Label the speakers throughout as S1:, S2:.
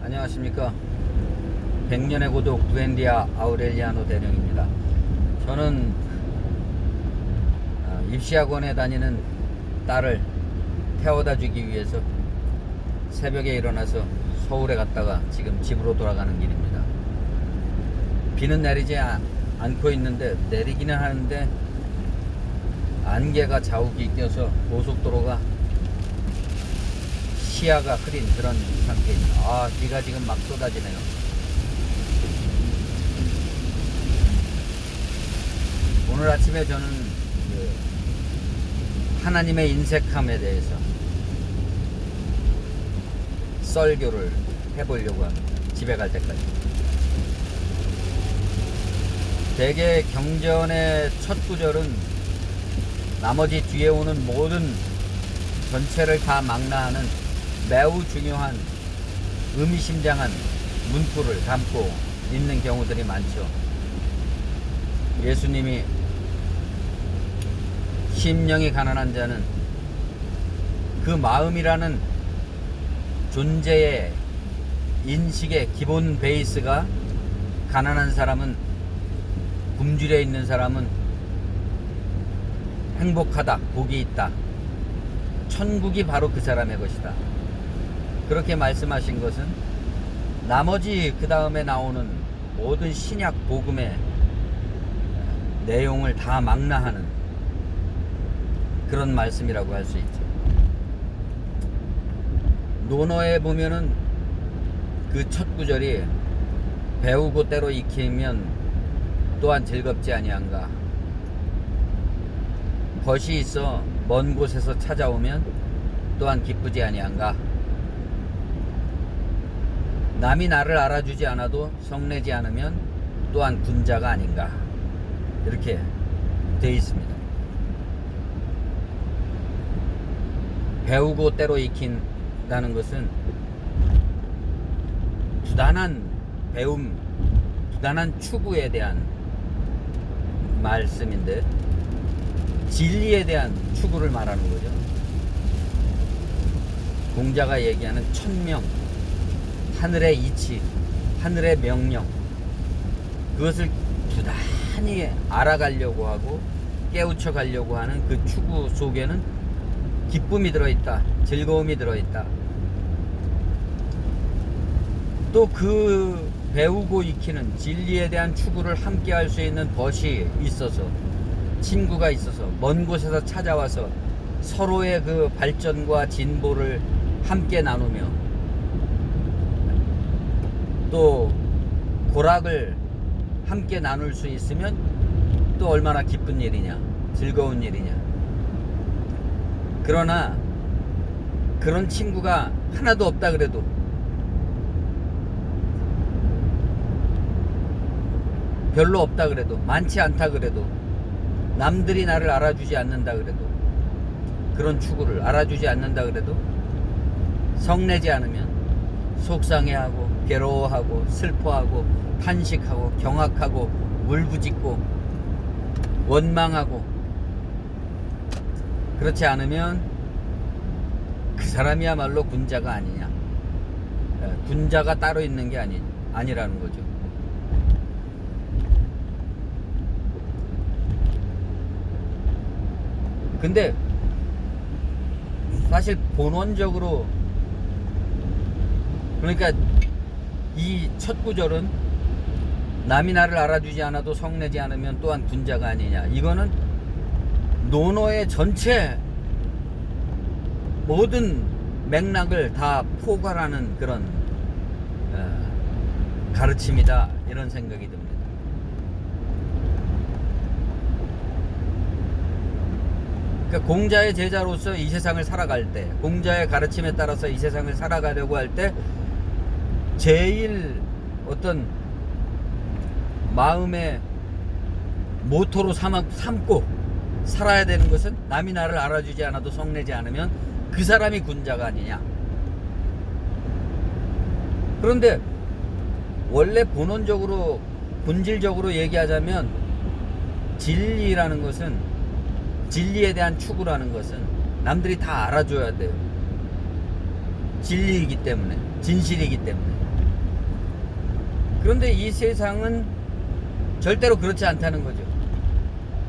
S1: 안녕하십니까. 100년의 고독 부엔디아 아우렐리아노 대령입니다. 저는 입시학원에 다니는 딸을 태워다 주기 위해서 새벽에 일어나서 서울에 갔다가 지금 집으로 돌아가는 길입니다. 비는 내리지 않고 있는데, 내리기는 하는데 안개가 자욱이 껴서 고속도로가 시야가 흐린 그런 상태입니다. 비가 지금 막 쏟아지네요. 오늘 아침에 저는 하나님의 인색함에 대해서 설교를 해보려고 합니다. 집에 갈 때까지. 대개 경전의 첫 구절은 나머지 뒤에 오는 모든 전체를 다 망라하는 매우 중요한 의미심장한 문구를 담고 있는 경우들이 많죠. 예수님이 심령이 가난한 자는 그 마음이라는 존재의 인식의 기본 베이스가 가난한 사람은, 굶주려 있는 사람은 행복하다, 복이 있다, 천국이 바로 그 사람의 것이다, 그렇게 말씀하신 것은 나머지 그 다음에 나오는 모든 신약 복음의 내용을 다 망라하는 그런 말씀이라고 할 수 있죠. 논어에 보면은 그 첫 구절이 배우고 때로 익히면 또한 즐겁지 아니한가, 벗이 있어 먼 곳에서 찾아오면 또한 기쁘지 아니한가, 남이 나를 알아주지 않아도 성내지 않으면 또한 군자가 아닌가, 이렇게 되어 있습니다. 배우고 때로 익힌다는 것은 부단한 배움, 부단한 추구에 대한 말씀인데, 진리에 대한 추구를 말하는 거죠. 공자가 얘기하는 천명, 하늘의 이치, 하늘의 명령, 그것을 부단히 알아가려고 하고 깨우쳐 가려고 하는 그 추구 속에는 기쁨이 들어있다, 즐거움이 들어있다. 또 그 배우고 익히는 진리에 대한 추구를 함께 할 수 있는 벗이 있어서, 친구가 있어서, 먼 곳에서 찾아와서 서로의 그 발전과 진보를 함께 나누며 또 고락을 함께 나눌 수 있으면 또 얼마나 기쁜 일이냐, 즐거운 일이냐. 그러나 그런 친구가 하나도 없다 그래도, 별로 없다 그래도, 많지 않다 그래도, 남들이 나를 알아주지 않는다 그래도, 그런 추구를 알아주지 않는다 그래도 성내지 않으면 속상해하고 괴로워하고 슬퍼하고 탄식하고 경악하고 울부짖고 원망하고, 그렇지 않으면 그 사람이야말로 군자가 아니냐, 군자가 따로 있는 게 아니라는 거죠. 근데 사실 본원적으로, 그러니까 이 첫 구절은 남이 나를 알아주지 않아도 성내지 않으면 또한 군자가 아니냐, 이거는 논어의 전체 모든 맥락을 다 포괄하는 그런 가르침이다, 이런 생각이 듭니다. 그러니까 공자의 제자로서 이 세상을 살아갈 때, 공자의 가르침에 따라서 이 세상을 살아가려고 할 때 제일 어떤 마음의 모토로 삼고 살아야 되는 것은 남이 나를 알아주지 않아도 성내지 않으면 그 사람이 군자가 아니냐. 그런데 원래 본원적으로, 본질적으로 얘기하자면 진리라는 것은, 진리에 대한 추구라는 것은 남들이 다 알아줘야 돼요. 진리이기 때문에, 진실이기 때문에. 그런데 이 세상은 절대로 그렇지 않다는 거죠.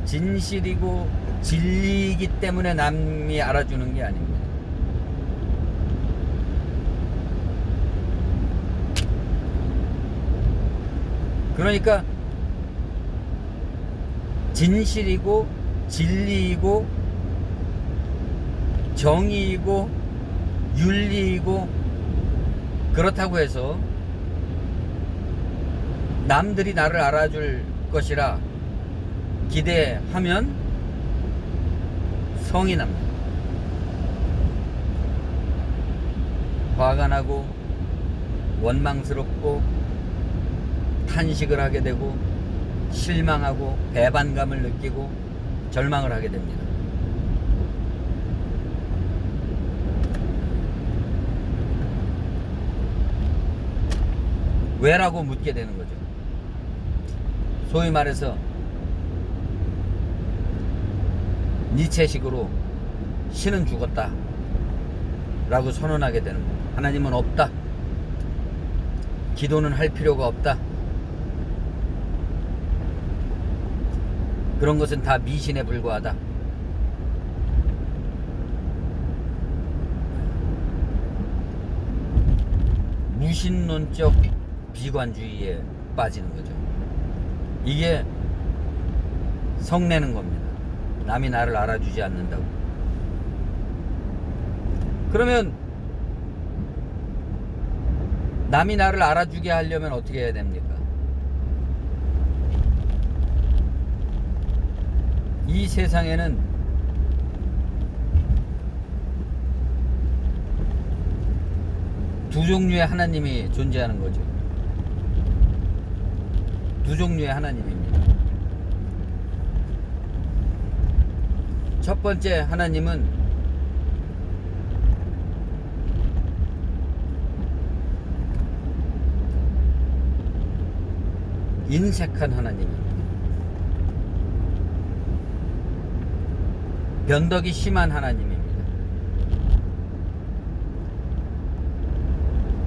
S1: 진실이고 진리이기 때문에 남이 알아주는 게 아닙니다. 그러니까 진실이고 진리이고 정의이고 윤리이고 그렇다고 해서 남들이 나를 알아줄 것이라 기대하면 성이 납니다. 화가 나고 원망스럽고 탄식을 하게 되고 실망하고 배반감을 느끼고 절망을 하게 됩니다. 왜라고 묻게 되는 거죠. 소위 말해서 니체식으로 신은 죽었다 라고 선언하게 되는 거예요. 하나님은 없다. 기도는 할 필요가 없다. 그런 것은 다 미신에 불과하다. 무신론적 비관주의에 빠지는 거죠. 이게 성내는 겁니다. 남이 나를 알아주지 않는다고. 그러면 남이 나를 알아주게 하려면 어떻게 해야 됩니까? 이 세상에는 두 종류의 하나님이 존재하는 거죠. 두 종류의 하나님입니다. 첫 번째 하나님은 인색한 하나님입니다. 변덕이 심한 하나님입니다.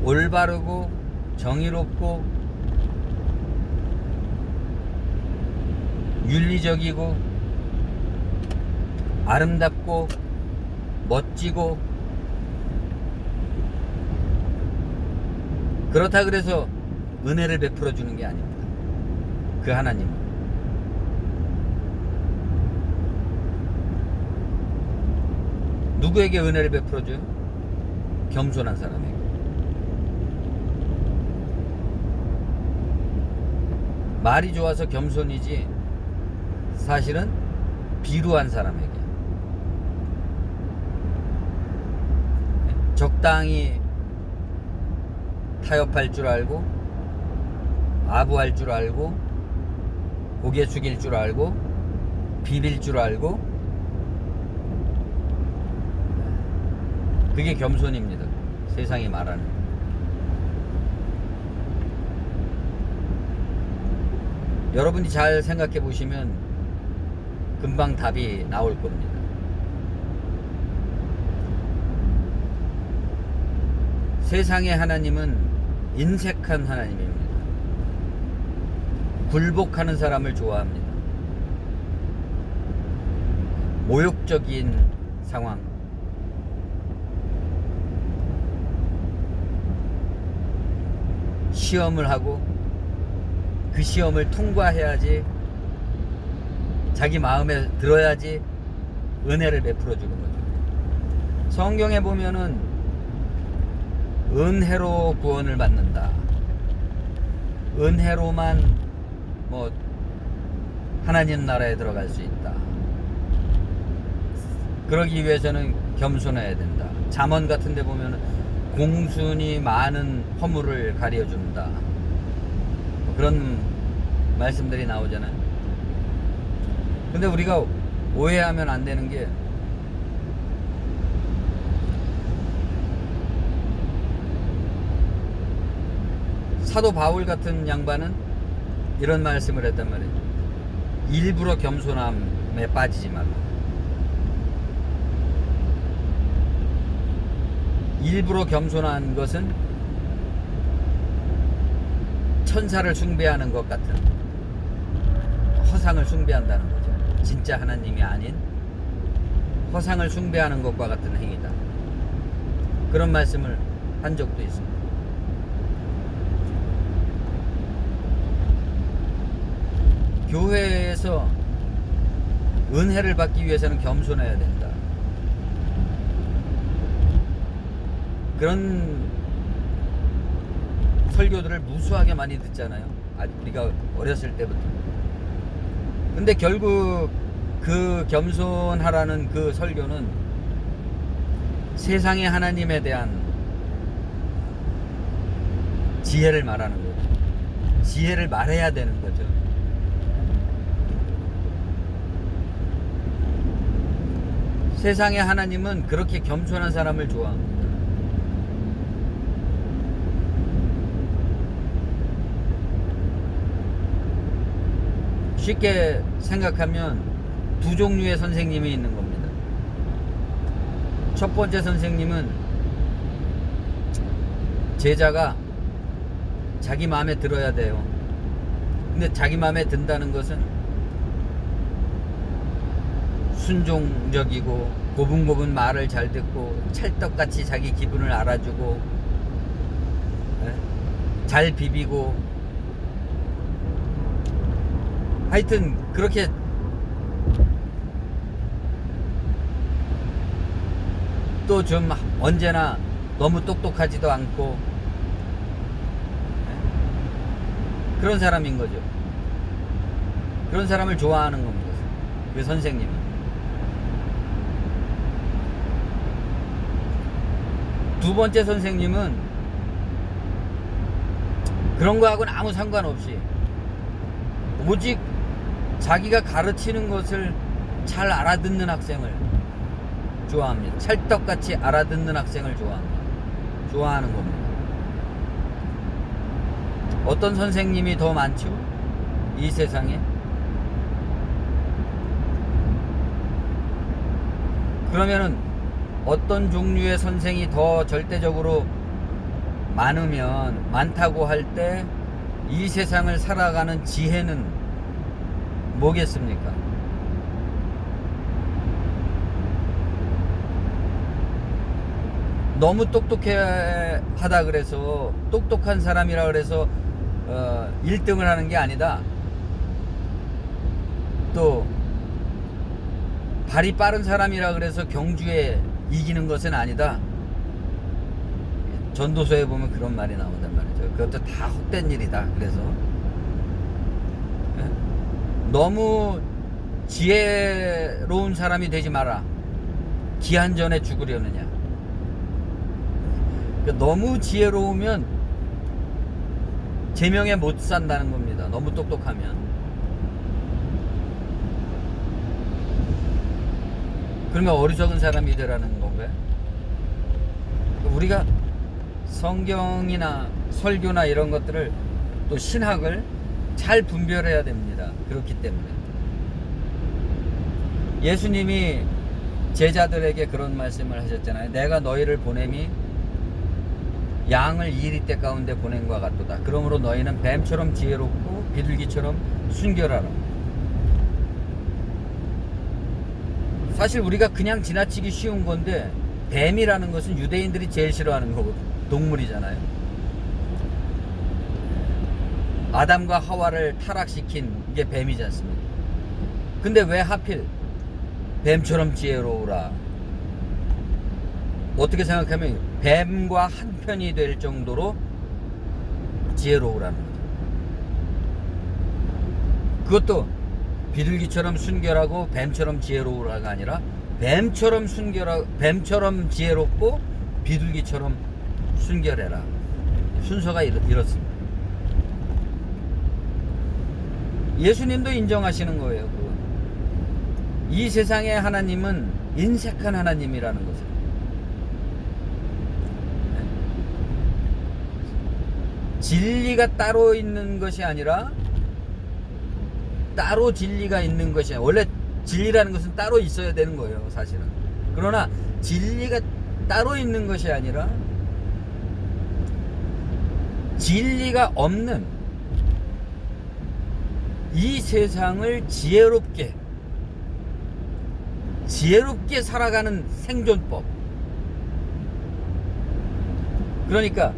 S1: 올바르고 정의롭고 윤리적이고 아름답고 멋지고 그렇다 그래서 은혜를 베풀어 주는 게 아닙니다. 그 하나님은 누구에게 은혜를 베풀어 줘요? 겸손한 사람에게. 말이 좋아서 겸손이지 사실은 비루한 사람에게. 적당히 타협할 줄 알고 아부할 줄 알고 고개 숙일 줄 알고 비빌 줄 알고 그게 겸손입니다. 세상이 말하는. 여러분이 잘 생각해 보시면 금방 답이 나올 겁니다. 세상의 하나님은 인색한 하나님입니다. 굴복하는 사람을 좋아합니다. 모욕적인 상황, 시험을 하고 그 시험을 통과해야지, 자기 마음에 들어야지 은혜를 베풀어 주는 거죠. 성경에 보면은 은혜로 구원을 받는다, 은혜로만 뭐 하나님 나라에 들어갈 수 있다, 그러기 위해서는 겸손해야 된다. 잠언 같은 데 보면은 공순이 많은 허물을 가려준다, 그런 말씀들이 나오잖아요. 근데 우리가 오해하면 안 되는 게, 사도 바울 같은 양반은 이런 말씀을 했단 말이에요. 일부러 겸손함에 빠지지 말라. 일부러 겸손한 것은 천사를 숭배하는 것 같은 허상을 숭배한다는 거죠. 진짜 하나님이 아닌 허상을 숭배하는 것과 같은 행위다. 그런 말씀을 한 적도 있습니다. 교회에서 은혜를 받기 위해서는 겸손해야 된다. 그런 설교들을 무수하게 많이 듣잖아요. 우리가 어렸을 때부터. 근데 결국 그 겸손하라는 그 설교는 세상의 하나님에 대한 지혜를 말하는 거죠. 지혜를 말해야 되는 거죠. 세상의 하나님은 그렇게 겸손한 사람을 좋아합니다. 쉽게 생각하면 두 종류의 선생님이 있는 겁니다. 첫 번째 선생님은 제자가 자기 마음에 들어야 돼요. 근데 자기 마음에 든다는 것은 순종적이고 고분고분 말을 잘 듣고 찰떡같이 자기 기분을 알아주고 잘 비비고 하여튼 그렇게 또 좀 언제나 너무 똑똑하지도 않고 그런 사람인 거죠. 그런 사람을 좋아하는 겁니다. 그 선생님은. 두 번째 선생님은 그런 거하고는 아무 상관없이 오직 자기가 가르치는 것을 잘 알아듣는 학생을 좋아합니다. 찰떡같이 알아듣는 학생을 좋아하는 겁니다. 어떤 선생님이 더 많죠? 이 세상에? 그러면은 어떤 종류의 선생이 더 절대적으로 많다고 할 때 이 세상을 살아가는 지혜는 뭐겠습니까? 너무 똑똑해 하다 그래서 똑똑한 사람이라 그래서 1등을 하는 게 아니다. 또 발이 빠른 사람이라 그래서 경주에 이기는 것은 아니다. 전도서에 보면 그런 말이 나온단 말이죠. 그것도 다 헛된 일이다. 그래서 너무 지혜로운 사람이 되지 마라. 기한 전에 죽으려느냐. 너무 지혜로우면 제명에 못 산다는 겁니다. 너무 똑똑하면. 그러면 어리석은 사람이 되라는 건가요? 우리가 성경이나 설교나 이런 것들을 또 신학을 잘 분별해야 됩니다. 그렇기 때문에 예수님이 제자들에게 그런 말씀을 하셨잖아요. 내가 너희를 보냄이 양을 이리떼 가운데 보낸 것 같도다. 그러므로 너희는 뱀처럼 지혜롭고 비둘기처럼 순결하라. 사실 우리가 그냥 지나치기 쉬운 건데 뱀이라는 것은 유대인들이 제일 싫어하는 거거든. 동물이잖아요. 아담과 하와를 타락시킨 게 뱀이지 않습니까? 근데 왜 하필 뱀처럼 지혜로우라? 어떻게 생각하면 뱀과 한편이 될 정도로 지혜로우라는 거죠. 그것도 비둘기처럼 순결하고 뱀처럼 지혜로우라가 아니라 뱀처럼 지혜롭고 비둘기처럼 순결해라. 순서가 이렇습니다. 예수님도 인정하시는 거예요. 이 세상의 하나님은 인색한 하나님이라는 것을. 진리가 따로 있는 것이 아니라 따로 진리가 있는 것이 아니라, 원래 진리라는 것은 따로 있어야 되는 거예요, 사실은. 그러나 진리가 따로 있는 것이 아니라 진리가 없는 이 세상을 지혜롭게 살아가는 생존법. 그러니까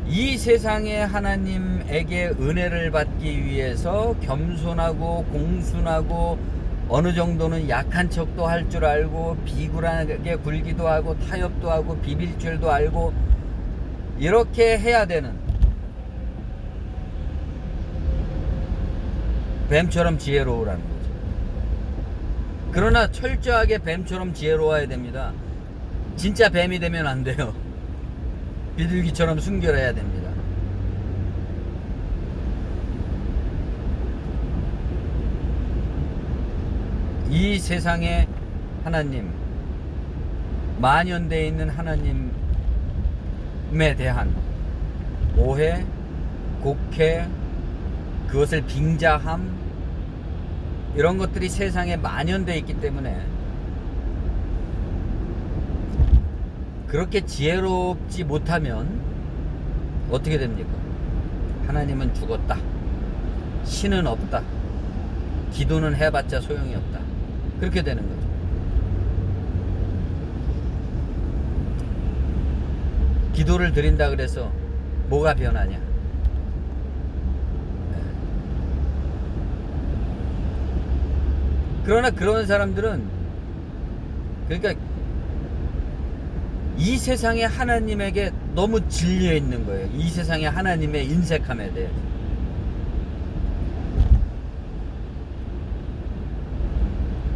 S1: 이 세상에 하나님에게 은혜를 받기 위해서 겸손하고 공순하고 어느 정도는 약한 척도 할 줄 알고 비굴하게 굴기도 하고 타협도 하고 비빌 줄도 알고 이렇게 해야 되는 뱀처럼 지혜로우라는 거죠. 그러나 철저하게 뱀처럼 지혜로워야 됩니다. 진짜 뱀이 되면 안 돼요. 비둘기처럼 순결해야 됩니다. 이 세상에 하나님, 만연되어 있는 하나님에 대한 오해, 곡해, 그것을 빙자함, 이런 것들이 세상에 만연되어 있기 때문에 그렇게 지혜롭지 못하면 어떻게 됩니까? 하나님은 죽었다, 신은 없다, 기도는 해봤자 소용이 없다, 그렇게 되는 거죠. 기도를 드린다 그래서 뭐가 변하냐? 그러나 그런 사람들은, 그러니까 이 세상에 하나님에게 너무 질려 있는 거예요. 이 세상에 하나님의 인색함에 대해.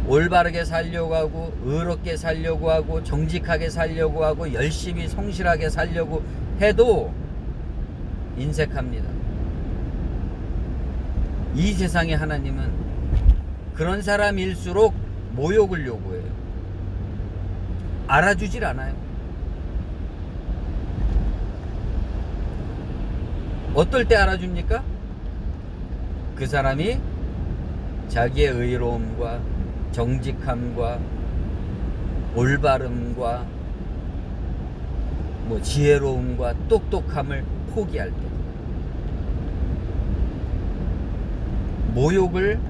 S1: 올바르게 살려고 하고, 의롭게 살려고 하고, 정직하게 살려고 하고, 열심히 성실하게 살려고 해도 인색합니다. 이 세상의 하나님은 그런 사람일수록 모욕을 요구해요. 알아주질 않아요. 어떨 때 알아줍니까? 그 사람이 자기의 의로움과 정직함과 올바름과 지혜로움과 똑똑함을 포기할 때, 모욕을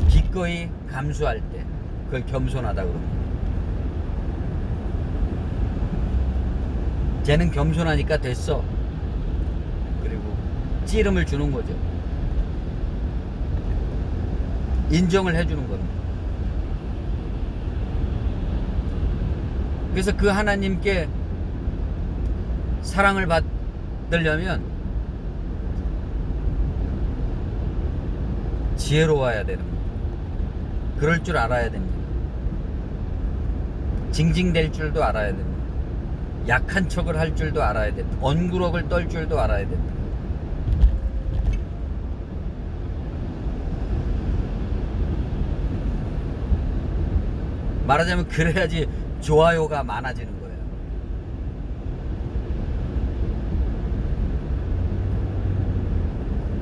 S1: 기꺼이 감수할 때, 그걸 겸손하다고 합니다. 쟤는 겸손하니까 됐어. 그리고 찌름을 주는 거죠. 인정을 해주는 겁니다. 그래서 그 하나님께 사랑을 받으려면 지혜로워야 되는 거예요. 그럴 줄 알아야 됩니다. 징징댈 줄도 알아야 됩니다. 약한 척을 할 줄도 알아야 됩니다. 언구럭을 떨 줄도 알아야 됩니다. 말하자면 그래야지 좋아요가 많아지는 거예요.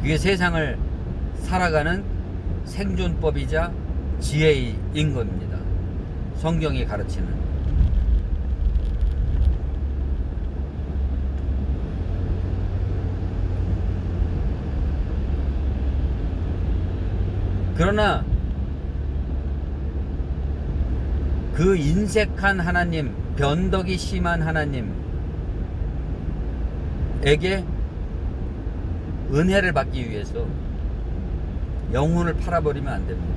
S1: 그게 세상을 살아가는 생존법이자 지혜인 겁니다. 성경이 가르치는. 그러나 그 인색한 하나님, 변덕이 심한 하나님에게 은혜를 받기 위해서 영혼을 팔아버리면 안 됩니다.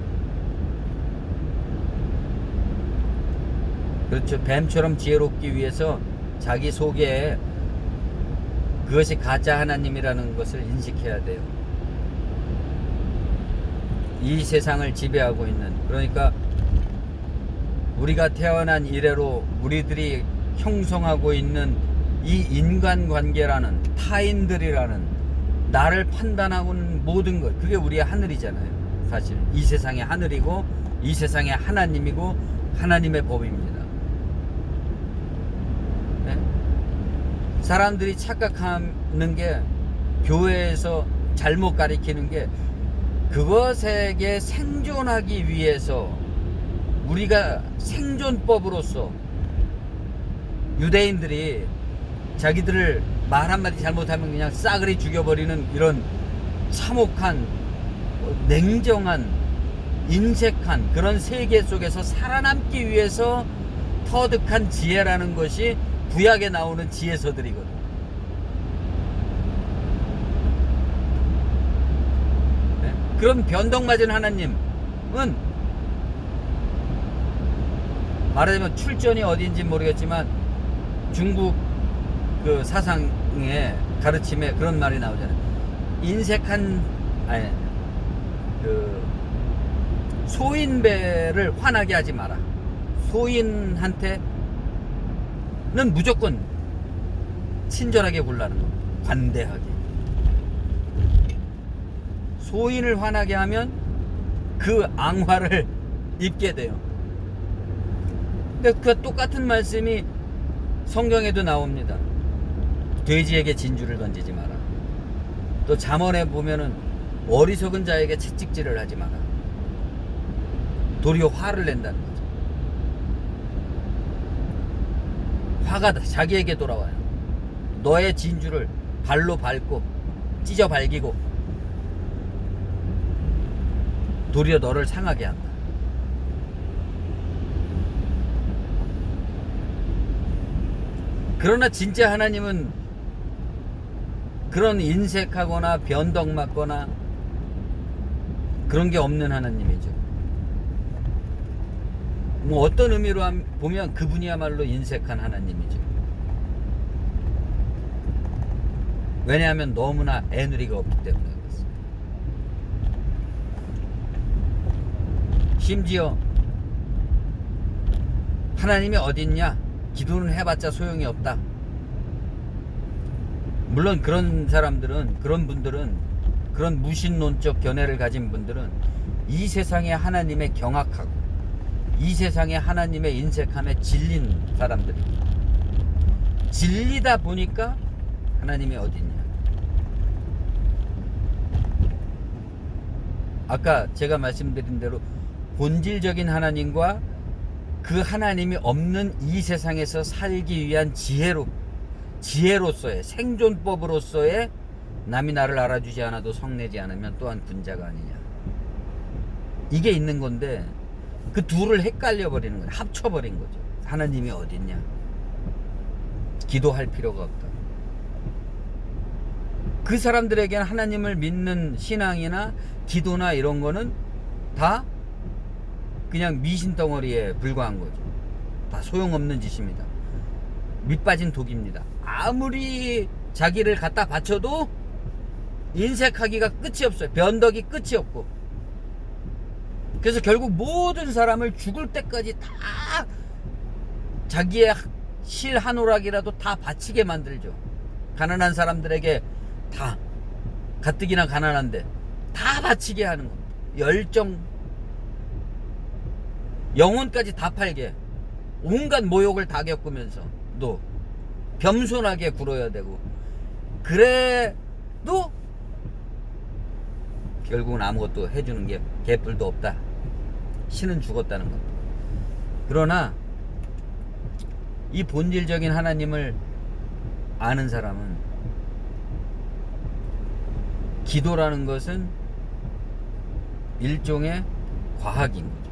S1: 그렇죠. 뱀처럼 지혜롭기 위해서 자기 속에 그것이 가짜 하나님이라는 것을 인식해야 돼요. 이 세상을 지배하고 있는, 그러니까 우리가 태어난 이래로 우리들이 형성하고 있는 이 인간관계라는, 타인들이라는, 나를 판단하고는 모든 것, 그게 우리의 하늘이잖아요. 사실 이 세상의 하늘이고, 이 세상의 하나님이고, 하나님의 법입니다. 네? 사람들이 착각하는 게, 교회에서 잘못 가리키는 게, 그것에게 생존하기 위해서 우리가 생존법으로서 유대인들이 자기들을 말 한마디 잘못하면 그냥 싸그리 죽여버리는 이런 참혹한 냉정한 인색한 그런 세계 속에서 살아남기 위해서 터득한 지혜라는 것이 구약에 나오는 지혜서들이거든. 네? 그런 변덕맞은 하나님은 말하자면 출전이 어딘지 모르겠지만 중국 그 사상의 가르침에 그런 말이 나오잖아요. 소인배를 화나게 하지 마라. 소인한테는 무조건 친절하게 굴라는 거, 관대하게. 소인을 화나게 하면 그 앙화를 입게 돼요. 근데 그 똑같은 말씀이 성경에도 나옵니다. 돼지에게 진주를 던지지 마라. 또 잠언에 보면은 어리석은 자에게 채찍질을 하지 마라. 도리어 화를 낸다는 거죠. 화가 자기에게 돌아와요. 너의 진주를 발로 밟고 찢어 발기고 도리어 너를 상하게 한다. 그러나 진짜 하나님은 그런 인색하거나 변덕맞거나 그런 게 없는 하나님이죠. 뭐 어떤 의미로 보면 그분이야말로 인색한 하나님이죠. 왜냐하면 너무나 애누리가 없기 때문에 그렇습니다. 심지어 하나님이 어딨냐? 기도는 해봤자 소용이 없다. 물론 그런 사람들은, 그런 분들은, 그런 무신론적 견해를 가진 분들은 이 세상에 하나님의 경악하고 이 세상에 하나님의 인색함에 질린 사람들입니다. 질리다 보니까 하나님이 어딨냐? 아까 제가 말씀드린 대로 본질적인 하나님과 그 하나님이 없는 이 세상에서 살기 위한 지혜로서의 생존법으로서의 남이 나를 알아주지 않아도 성내지 않으면 또한 군자가 아니냐. 이게 있는 건데 그 둘을 헷갈려 버리는 거예요. 합쳐버린 거죠. 하나님이 어딨냐? 기도할 필요가 없다. 그 사람들에게는 하나님을 믿는 신앙이나 기도나 이런 거는 다 그냥 미신덩어리에 불과한 거죠. 다 소용없는 짓입니다. 밑빠진 독입니다. 아무리 자기를 갖다 바쳐도 인색하기가 끝이 없어요. 변덕이 끝이 없고. 그래서 결국 모든 사람을 죽을 때까지 다 자기의 실 한 오락이라도 다 바치게 만들죠. 가난한 사람들에게 다 가뜩이나 가난한데 다 바치게 하는 겁니다. 열정, 영혼까지 다 팔게, 온갖 모욕을 다 겪으면서도 겸손하게 굴어야 되고, 그래도 결국은 아무것도 해주는 게 개뿔도 없다. 신은 죽었다는 겁니다. 그러나 이 본질적인 하나님을 아는 사람은 기도라는 것은 일종의 과학인 거죠.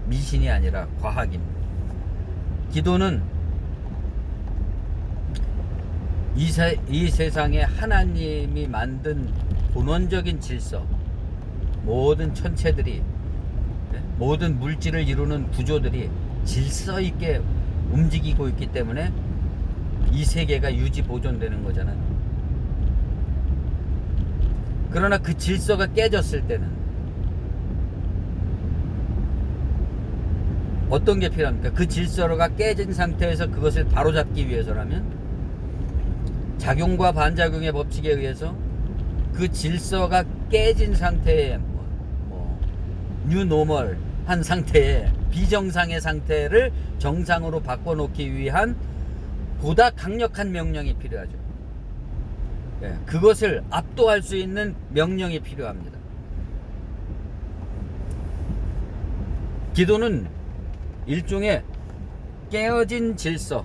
S1: 미신이 아니라 과학입니다. 기도는 이 세상에 하나님이 만든 본원적인 질서, 모든 천체들이, 모든 물질을 이루는 구조들이 질서 있게 움직이고 있기 때문에 이 세계가 유지 보존되는 거잖아요. 그러나 그 질서가 깨졌을 때는 어떤 게 필요합니까? 그 질서가 깨진 상태에서 그것을 바로잡기 위해서라면 작용과 반작용의 법칙에 의해서 그 질서가 깨진 상태에 뉴노멀 한 상태에 비정상의 상태를 정상으로 바꿔놓기 위한 보다 강력한 명령이 필요하죠. 그것을 압도할 수 있는 명령이 필요합니다. 기도는 일종의 깨어진 질서를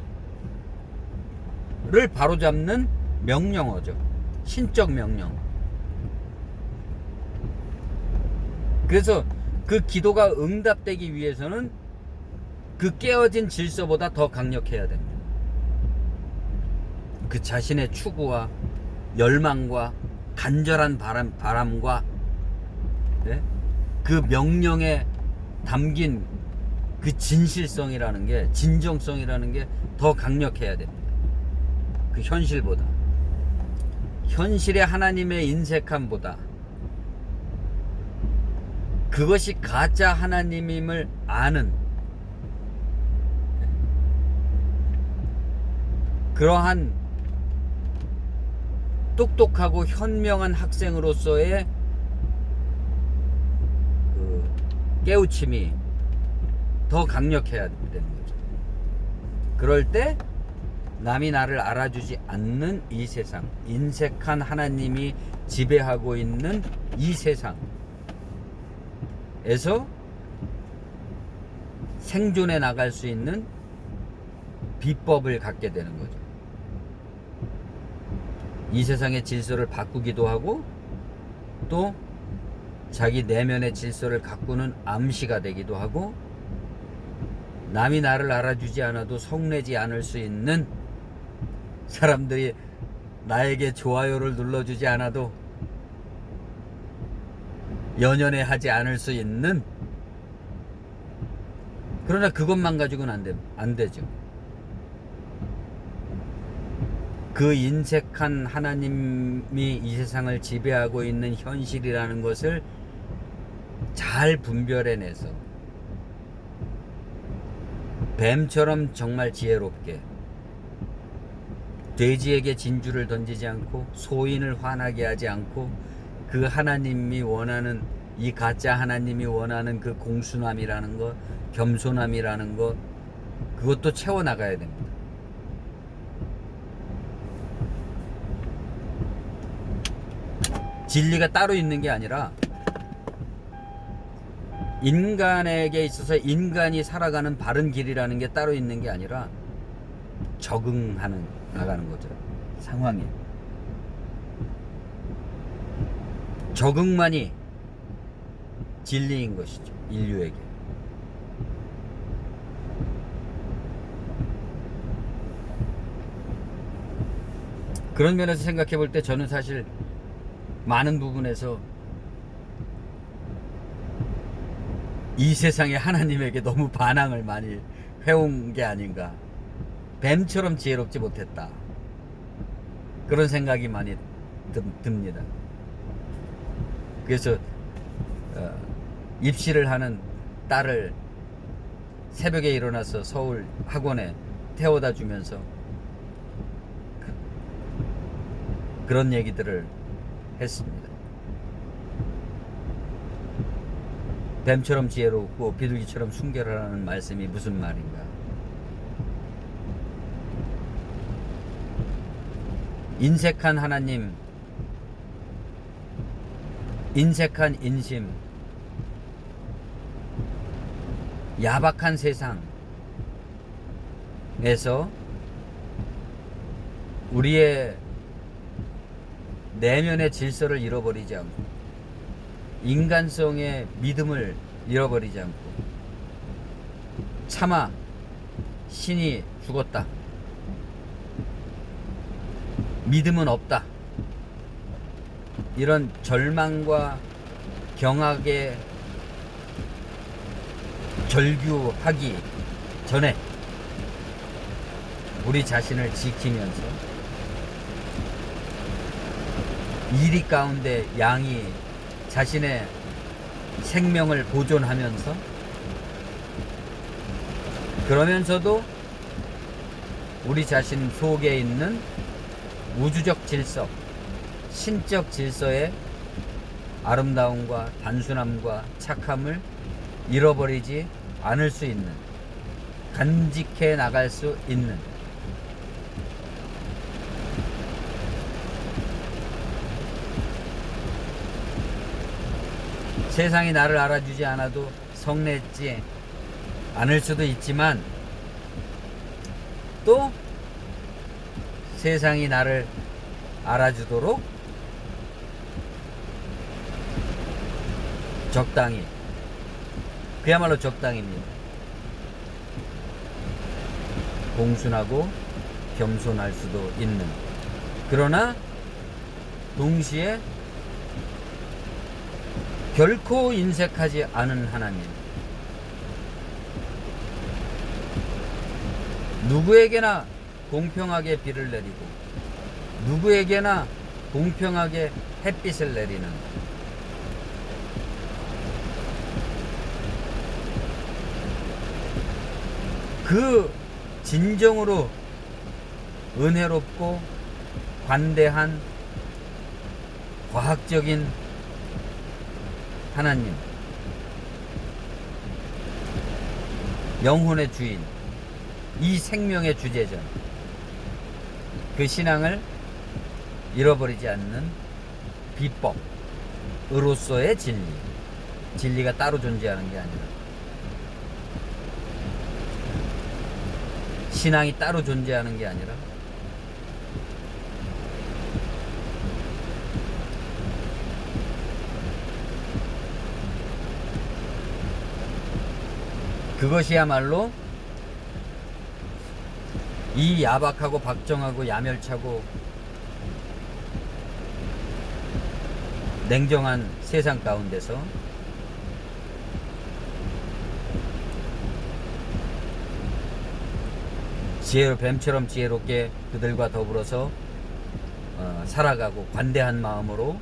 S1: 바로잡는 명령어죠. 신적 명령. 그래서 그 기도가 응답되기 위해서는 그 깨어진 질서보다 더 강력해야 됩니다. 그 자신의 추구와 열망과 간절한 바람과 네? 그 명령에 담긴 그 진실성이라는 게, 진정성이라는 게 더 강력해야 됩니다. 그 현실보다, 현실의 하나님의 인색함보다, 그것이 가짜 하나님임을 아는 그러한 똑똑하고 현명한 학생으로서의 그 깨우침이 더 강력해야 되는 거죠. 그럴 때 남이 나를 알아주지 않는 이 세상, 인색한 하나님이 지배하고 있는 이 세상에서 생존해 나갈 수 있는 비법을 갖게 되는 거죠. 이 세상의 질서를 바꾸기도 하고, 또 자기 내면의 질서를 가꾸는 암시가 되기도 하고, 남이 나를 알아주지 않아도 성내지 않을 수 있는, 사람들이 나에게 좋아요를 눌러주지 않아도 연연해 하지 않을 수 있는, 그러나 그것만 가지고는 안 되죠. 그 인색한 하나님이 이 세상을 지배하고 있는 현실이라는 것을 잘 분별해내서 뱀처럼 정말 지혜롭게 돼지에게 진주를 던지지 않고 소인을 화나게 하지 않고, 그 하나님이 원하는, 이 가짜 하나님이 원하는 그 공순함이라는 것, 겸손함이라는 것, 그것도 채워나가야 됩니다. 진리가 따로 있는 게 아니라, 인간에게 있어서 인간이 살아가는 바른 길이라는 게 따로 있는 게 아니라 적응하는 나가는 거죠. 상황에 적응만이 진리인 것이죠, 인류에게. 그런 면에서 생각해 볼 때 저는 사실 많은 부분에서 이 세상에 하나님에게 너무 반항을 많이 해온 게 아닌가, 뱀처럼 지혜롭지 못했다, 그런 생각이 많이 듭니다. 그래서 입시를 하는 딸을 새벽에 일어나서 서울 학원에 태워다 주면서 그런 얘기들을 했습니다. 뱀처럼 지혜롭고 비둘기처럼 순결하라는 말씀이 무슨 말인가? 인색한 하나님, 인색한 인심, 야박한 세상에서 우리의 내면의 질서를 잃어버리지 않고, 인간성의 믿음을 잃어버리지 않고, 차마 신이 죽었다, 믿음은 없다, 이런 절망과 경악에 절규하기 전에 우리 자신을 지키면서, 이리 가운데 양이 자신의 생명을 보존하면서, 그러면서도 우리 자신 속에 있는 우주적 질서, 신적 질서의 아름다움과 단순함과 착함을 잃어버리지 않을 수 있는, 간직해 나갈 수 있는, 세상이 나를 알아주지 않아도 성내지 않을 수도 있지만, 또 세상이 나를 알아주도록 적당히, 그야말로 적당입니다. 공순하고 겸손할 수도 있는, 그러나 동시에 결코 인색하지 않은 하나님, 누구에게나 공평하게 비를 내리고 누구에게나 공평하게 햇빛을 내리는, 그 진정으로 은혜롭고 관대한 과학적인 하나님, 영혼의 주인, 이 생명의 주제자, 그 신앙을 잃어버리지 않는 비법으로서의 진리, 진리가 따로 존재하는 게 아니라, 신앙이 따로 존재하는 게 아니라, 그것이야말로 이 야박하고 박정하고 야멸차고 냉정한 세상 가운데서 뱀처럼 지혜롭게 그들과 더불어서 살아가고 관대한 마음으로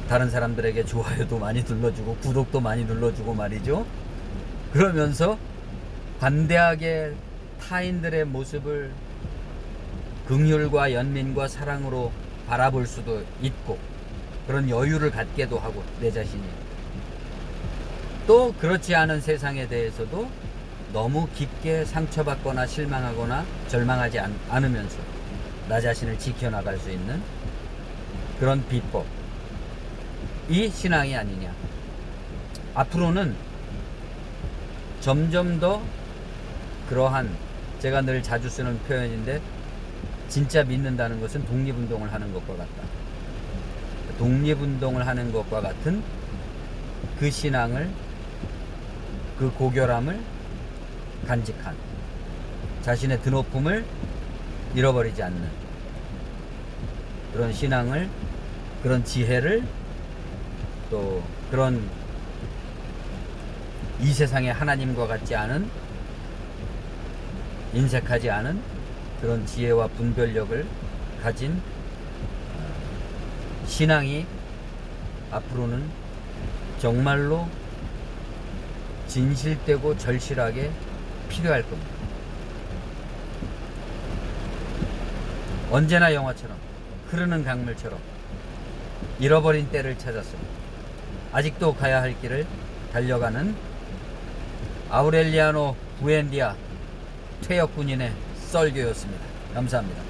S1: 다른 사람들에게 좋아요도 많이 눌러주고 구독도 많이 눌러주고 말이죠. 그러면서 관대하게 타인들의 모습을 긍휼과 연민과 사랑으로 바라볼 수도 있고, 그런 여유를 갖게도 하고, 내 자신이 또 그렇지 않은 세상에 대해서도 너무 깊게 상처받거나 실망하거나 절망하지 않으면서 나 자신을 지켜나갈 수 있는 그런 비법, 이 신앙이 아니냐. 앞으로는 점점 더 그러한, 제가 늘 자주 쓰는 표현인데, 진짜 믿는다는 것은 독립운동을 하는 것과 같다. 독립운동을 하는 것과 같은 그 신앙을, 그 고결함을 간직한, 자신의 드높음을 잃어버리지 않는 그런 신앙을, 그런 지혜를, 또 그런 이 세상의 하나님과 같지 않은, 인색하지 않은 그런 지혜와 분별력을 가진 신앙이 앞으로는 정말로 진실되고 절실하게 필요할 겁니다. 언제나 영화처럼, 흐르는 강물처럼 잃어버린 때를 찾아서 아직도 가야 할 길을 달려가는 아우렐리아노 부엔디아 퇴역 군인의 썰교였습니다. 감사합니다.